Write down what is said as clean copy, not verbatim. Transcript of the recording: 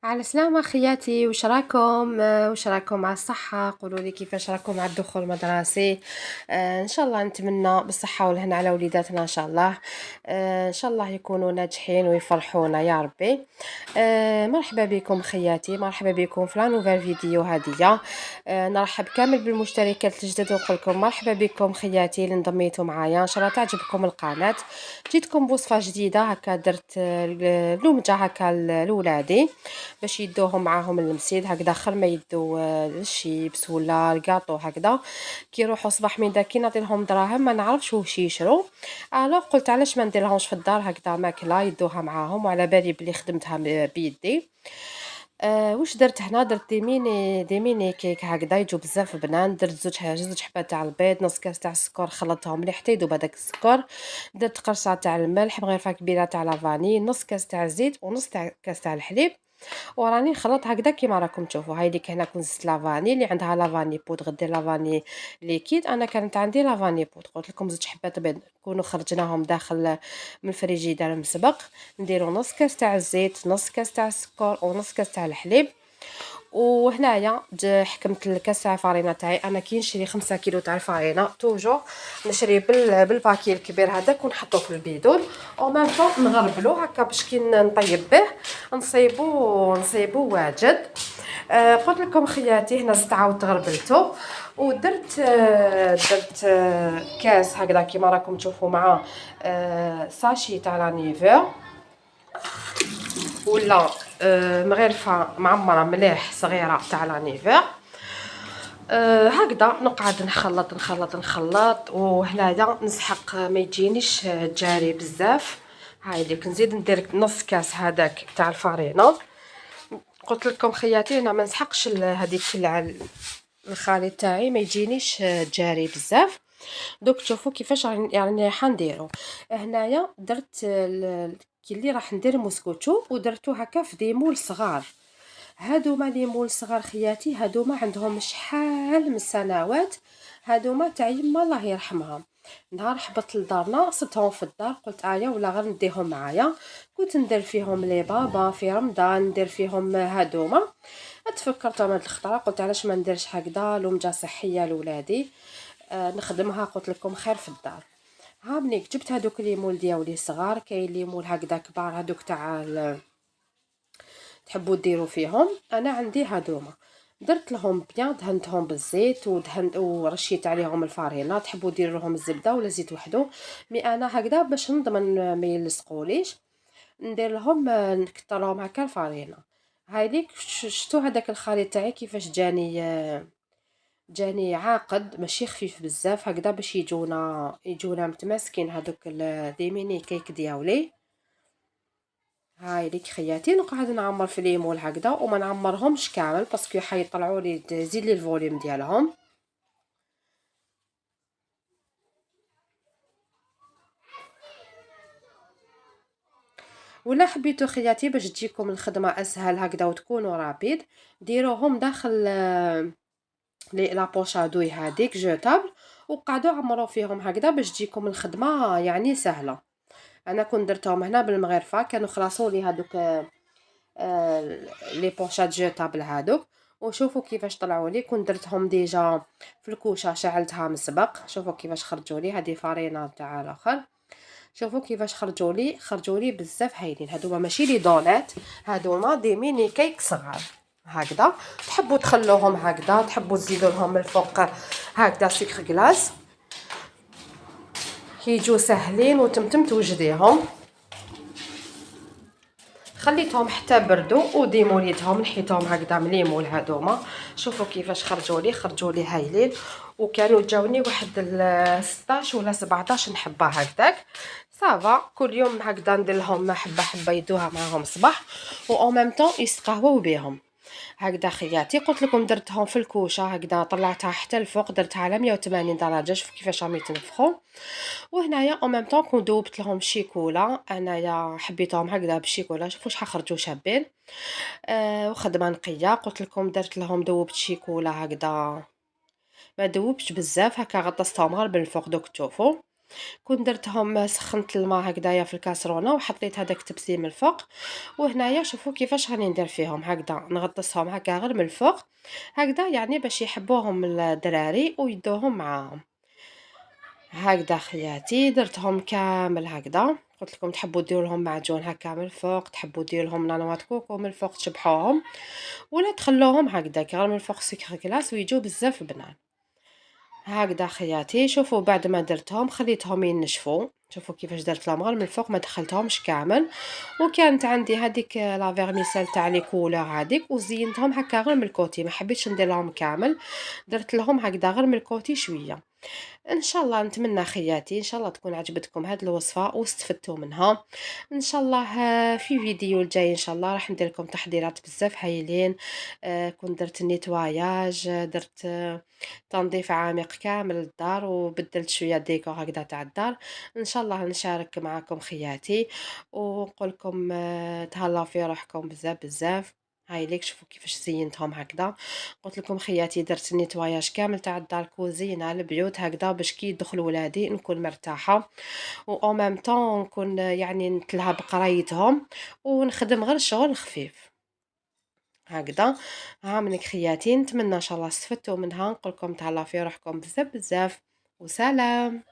على السلامة خياتي، وش راكم؟ وش راكم مع الصحة؟ قولوا لي كيفاش راكم مع الدخول المدرسي. ان شاء الله نتمنى بالصحة والهنا على وليداتنا ان شاء الله. ان شاء الله يكونوا ناجحين ويفرحونا يا ربي. مرحبا بكم خياتي، مرحبا بكم في لا نوفيل فيديو هادية. نرحب كامل بالمشتركات الجدد ونقول لكم مرحبا بكم خياتي اللي انضميتوا معايا، ان شاء الله تعجبكم القناة. جيتكم بوصفة جديدة هكا، درت لومجة هكا لولادي باش يدوهم معاهم المسيد هكذا، خير ما يدو الشيبس ولا الكاطو هكذا. كي يروحوا صباح من داك كي نعطي لهم دراهم ما نعرفش واش يشرو. الوغ قلت علاش ما ندير لهمش في الدار هكذا ماكله يدوها معاهم، وعلى بالي بلي خدمتها بيدي. واش درت هنا؟ درت دي ميني كيك هكذا يجوا بزاف بنان. درت زوج حبات تاع البيض، نص كاس تاع السكر، خلطتهم مليح حتى يذوب هذاك السكر. درت قرصه تاع الملح، مغرفه كبيره تاع لافاني، نص كاس تاع الزيت، ونص تاع كاس تاع الحليب. وراني نخلط هكذا كيما راكم تشوفوا. هاي ليك هنا كنت زدت لافاني، اللي عندها لافاني بودغ دير لافاني ليكيد. انا كانت عندي لافاني بودغ، قلت لكم زوج حبات بيض نكونوا خرجناهم داخل من الفريجيدار مسبق. نديروا نص كاس تاع الزيت، نص كاس تاع السكر، ونص كاس تاع الحليب. وهنايا حكمت الكاس تاع الفرينه تاعي. انا كي نشري 5 كيلو تاع الفرينه توجور نشري بالباكي الكبير هذاك ونحطوه في البيدون، او ميم طون نغربلو هكا باش كي نطيب به نصيبو واجد. قلت لكم خياتي هنا زدت عاود تغربلته ودرت كاس هكذا كيما راكم تشوفوا مع ساشي تاع لانيفر ولا مغرفه معمره مليح صغيره تاع لانيفر. هكذا نقعد نخلط وهنايا نسحق ما يجينيش جاري بزاف. هاي ديك نزيد ندير نص كاس هذاك تاع الفرينه. قلت لكم خياتي انا ما نسحقش هذيك الخليط تاعي ما يجينيش جاري بزاف. دوك تشوفوا كيفاش يعني حنديرو. هنايا درت كي اللي راح ندير موسكوتشو ودرتو هكا في دي مول صغار. هادوما لي مول صغار خياتي، هادوما عندهم شحال من سنوات. هادوما تاع يما الله يرحمها. نهار حبطت لدارنا صبتهم في الدار، قلت ولا غير نديهم معايا. كنت ندير فيهم لي بابا في رمضان، ندير فيهم هادوما. تفكرتهم هاد الخطره، قلت علاش ما نديرش هكذا لومجه صحيه لولادي. نخدمها قلت لكم خير في الدار. ها منيك جبت هادوك لي مول دياولي صغار، كاين لي مول هكذا كبار هادوك تاع تحبوا ديروا فيهم. انا عندي هادوما درت لهم بيان، دهنتهم بالزيت ورشيت عليهم الفرينه. تحبوا ديروا لهم الزبده ولا زيت وحده، مي انا هكذا باش نضمن ما يلصقوليش ندير لهم نكتر لهم هكا الفرينه. هاي ليك شفتوا هذاك الخليط تاعي كيفاش جاني عاقد ماشي خفيف بزاف هكذا باش يجونا متماسكين هذوك دي ميني كيك دياولي. هاي ليك خياتي نقعد نعمر في ليمون هكذا وما نعمرهمش كامل باسكو حيطلعوا لي تزيد لي الفوليوم ديالهم. ولا حبيتو خياتي باش تجيكم الخدمه اسهل هكذا وتكونوا رابيد، ديروهم داخل لي لابوشادوي هذيك جوتابل، وقعدوا عمروا فيهم هكذا باش تجيكم الخدمه يعني سهله. انا كنت درتهم هنا بالمغرفه، كانوا خلاصوا لي هذوك لي بوشات جوتابل هذوك. وشوفوا كيفاش طلعوا لي. كنت درتهم ديجا في الكوشه شعلتها مسبق. شوفوا كيفاش خرجوا لي، هذه فرينه تاع الاخر. شوفوا كيفاش خرجوا لي بزاف هايلين. هادوما ماشي لي دونات، هادوما دي ميني كيك صغار هكذا. تحبوا تخلوهم هكذا، تحبوا تزيدوا لهم من الفوق هكذا سكر كلاص، كيجوا ساهلين وتمتم توجديهم. خليتهم حتى بردوا وديموليتهم نحيتهم هكذا من ليمول هادوما. شوفوا كيفاش خرجوا لي هايلين. وكانوا جاوني واحد 16 ولا 17 نحبه هكذاك. صافا كل يوم هكذا ندير لهم حبه حبه يدوها معاهم صباح، و او ميم طون يسقهوا بهم هكذا خياتي. قلت لكم درتهم في الكوشه هكذا، طلعتها حتى الفوق، درتها على 180 درجه. شوف كيفاش راهم يتنفخوا. وهنايا او ميم طون كون ذوبت لهم شيكولا، انايا حبيتهم هكذا بالشيكولا. شوفوا شحال خرجوا شابين. وخدمه نقيه. قلت لكم درت لهم ذوبت شيكولا هكذا، ما ذوبتش بزاف هكا، غطستهم غير بالفوق دوك تشوفوا. كون درتهم سخنت الماء هكذايا في الكاسرونة وحطيت هذاك التبسيم من الفوق. وهنايا شوفوا كيفاش راني ندير فيهم هكذا، نغطسهم هكا غير من الفوق هكذا، يعني باش يحبوهم الدراري ويدوهم معاهم. هكذا خياتي درتهم كامل هكذا. قلت لكم تحبوا ديروا لهم معجون هكا من الفوق، تحبوا ديروا لهم نانوات كوكو من الفوق تشبحوهم، ولا تخلوهم هكذاك غير من الفوق سكر كلاص ويجوا بزاف بنان. هكذا خياتي شوفوا بعد ما درتهم خليتهم ينشفوا. شوفوا كيفاش درت لهم غير من الفوق ما دخلتهمش كامل. وكانت عندي هذيك لا فيرميسيل تاع لي كولور هذيك وزينتهم هكا غير من الكوتي، ما حبيتش ندير لهم كامل، درت لهم هكذا غير من الكوتي شويه. ان شاء الله نتمنى خياتي ان شاء الله تكون عجبتكم هذه الوصفه واستفدتوا منها. ان شاء الله في فيديو الجاي ان شاء الله راح ندير لكم تحضيرات بزاف هايلين. كنت درت النيتواياج، درت تنظيف عميق كامل للدار وبدلت شويه ديكور هكذا تاع الدار. ان شاء الله نشارك معكم خياتي ونقول لكم تهلاو في روحكم بزاف بزاف. هاي ليك شوفوا كيفاش زينتهم هكذا. قلت لكم خياتي درت النيتواياج كامل تاع الدار كوزينه البيوت هكذا باش كي يدخلوا ولادي نكون مرتاحه، و او ميم طون نكون يعني نتلهى بقرايتهم ونخدم غير شغل خفيف هكذا. ها منك خياتي، نتمنى ان شاء الله استفدتوا منها. نقول لكم تهلاو في روحكم بزاف بزاف وسلام.